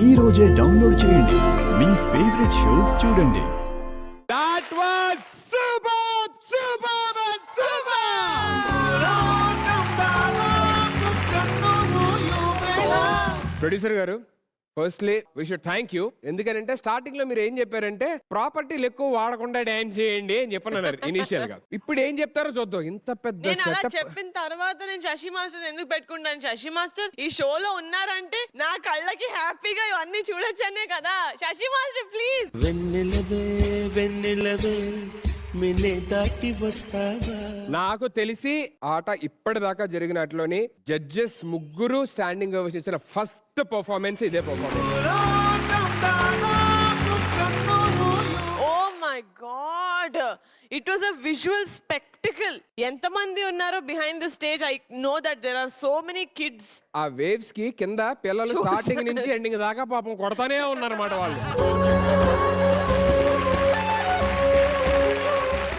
ఈ రోజే డౌన్లోడ్ చేయండి. మీ ఫేవరెట్ షోస్ చూడండి. That was superb, superb and superb! Producer గారు, firstly we should thank you. ఎందుకంటే స్టార్టింగ్ లో మీరు ఏం చెప్పారంటే ప్రాపర్టీలు ఎక్కువ వాడకుండా డాన్స్ చేయండి అని చెప్పన్నారు ఇనిషియల్ గా. ఇప్పుడు ఏం చెప్తారో చూద్దాం. ఇంత పెద్ద నేను అలా సెటప్ చెప్పిన తర్వాత నేను శశి మాస్టర్ ఎందుకు పెట్టుకుంటాను? శశి మాస్టర్ ఈ షోలో ఉన్నారంటే నా కళ్ళకి హ్యాపీగా ఇవన్నీ చూడొచ్చనే కదా. Sashi master please. వెన్నెలవే వెన్నెలవే మిన్నే దాటి వస్తావా. నాకు తెలిసి ఆట ఇప్పటిదాకా జరిగినట్లోని జడ్జెస్ ముగ్గురు స్టాండింగ్ ఓవేషన్ ఇచ్చిన ఫస్ట్ పర్ఫార్మెన్స్ ఇదే performance. Oh my god, it was a visual spectacle. ఎంతమంది ఉన్నారో behind the stage. I know that there are so many kids. ఆ వేవ్స్ కి కింద పిల్లలు స్టార్టింగ్ నుంచి ఎండింగ్ దాకా పాపం కొడతానే ఉన్నారన్నమాట వాళ్ళు.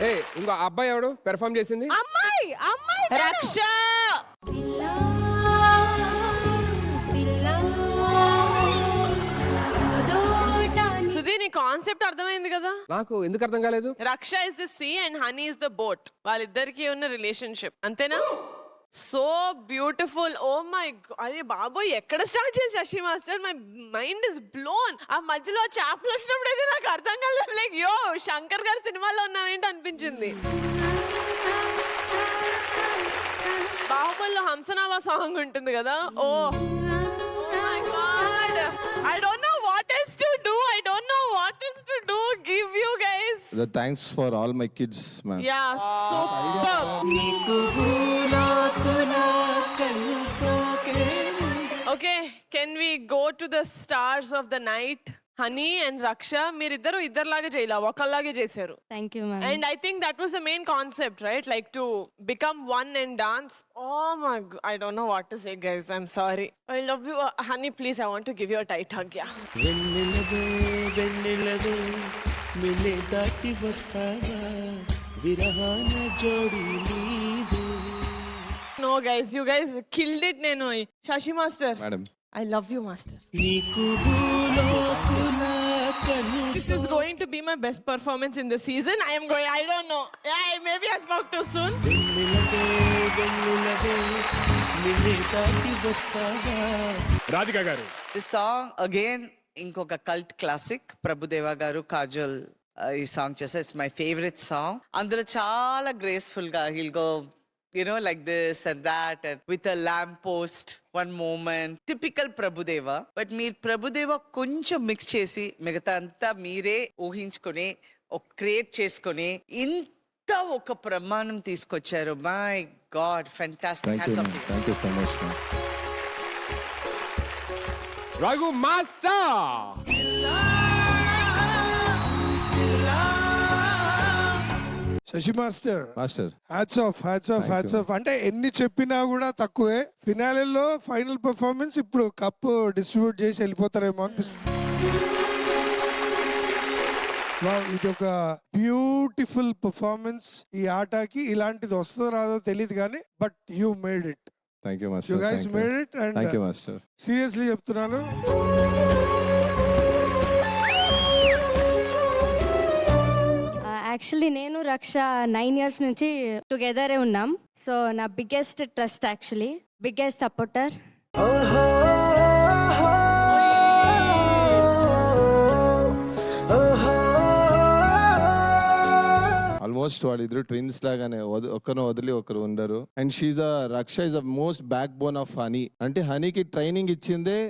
ఏ ఇంకో అబ్బాయి ఎవడు పెర్ఫార్మ్ చేసింది? అమ్మాయి అమ్మాయి రక్ష. సుధీ, నీ కాన్సెప్ట్ అర్థమైంది కదా? నాకు ఎందుకు అర్థం కాలేదు? Raksha is the sea and Honey is the boat. వాళ్ళిద్దరికి ఉన్న రిలేషన్షిప్ అంతేనా? So beautiful. Oh my god, అరే బాబోయ్, ఎక్కడ స్టార్ట్ చేయాలి Sashi master? My mind is blown. ఆ మధ్యలో చేపలు వచ్చినప్పుడు అయితే నాకు అర్థం కాలేదు. లైక్ యో, శంకర్ గారి సినిమాలో ఉన్నావేంటి అనిపించింది. బాహుబలిలో హంసనామా సాంగ్ ఉంటుంది కదా. Oh my god, I don't know what else to do. I don't know what else to do. Give you guys the thanks for all my kids, man. Yeah super. Okay, can we go to the stars of the night? Honey and Raksha, మీరిద్దరు ఇద్దరులాగా చేయలా, ఒకళ్ళలాగే చేశారు. Thank you, ma'am. And I think that was the main concept, right? Like to become one and dance. Oh my god, I don't know what to say, guys. I'm sorry. I love you. Honey, please, I want to give you a tight hug. Yeah. వెన్నెలవే వెన్నెలవే మిన్నే దాటి వస్తావా. విరహాన జోడి నీవు. No, guys, you guys killed it. Nenu Shashi Master, Madam, I love you, Master. నీకు భూలోకుల కను. This is going to be my best performance in the season. I don't know. Yeah, maybe I spoke too soon. వెన్నెలవే వెన్నెలవే మిన్నే దాటి వస్తావా. రాధిక గారు, this song again ఇంకొక cult classic. Prabhudeva గారు, కాజల్ ఈ సాంగ్ చేస్తే ఇట్స్ మై ఫేవరెట్ సాంగ్. అందులో చాలా గ్రేస్ఫుల్ గా hill go like this and that and with a lamp post one moment, typical Prabhudeva. But meer Prabhudeva koncham mix chesi migata anta meere ఊహించుకొని create చేసుకొని ఇంత ఒక ప్రమాణం తీసుకొచ్చారు. My god, fantastic. thank you, man. Thank you so much, man. Raghu master. Sashi master, Master, hats off hats off Thank hats you. Off. అంటే ఎన్ని చెప్పినా కూడా తక్కువే. ఫినాలేలో ఫైనల్ పర్ఫార్మెన్స్ ఇప్పుడు కప్ డిస్ట్రిబ్యూట్ చేసి వెళ్ళిపోతారేమో అనిపిస్తుంది. Wow, ఇది ఒక బ్యూటిఫుల్ పర్ఫార్మెన్స్. ఈ ఆటకి ఇలాంటిది వస్తుందో రాదో తెలియదు కానీ but you made it. thank you, master. You guys Thank you. Made it. Thank you, and master. Seriously చెప్తున్నాను, యాక్చువల్లీ నేను రక్ష 9 years నుంచి టుగెదరే ఉన్నాం. సో నా biggest trust, actually biggest supporter. Almost వాళ్ళిద్దరు ట్విన్స్ లాగానే ఒకరు వదిలి ఒకరు ఉండరు. అండ్ షీజ్ రక్ష is the most back bone of honey. అంటే హనీకి ట్రైనింగ్ ఇచ్చిందే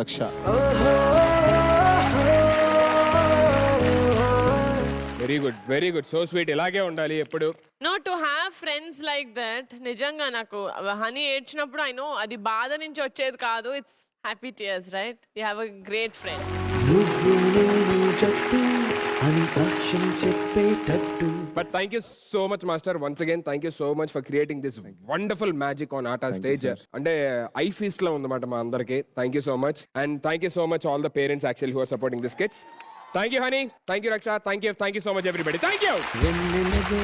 రక్ష. Very good, very good, so sweet. ఇలాగే ఉండాలి ఎప్పుడు. No, to have friends like that. నిజంగా నాకు హనీ ఏడ్చినప్పుడు I know అది బాధ నుంచి వచ్చేది కాదు. It's happy tears, right? You have a great friend. నువ్వు నేను జట్టు అని సాక్ష్యం చెప్పేటట్టు. But thank you so much, Master. Once again, thank you so much for creating this wonderful magic on Aata stage. అంటే ఐ ఫీస్ట్ లో ఉందన్నమాట మా అందరికి. Thank you so much. And thank you so much all the parents actually who are supporting this kids. Thank you, honey. Thank you, Raksha. Thank you so much, everybody. Thank you. వెన్నెలవే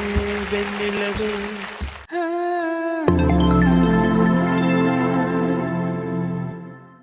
వెన్నెలవే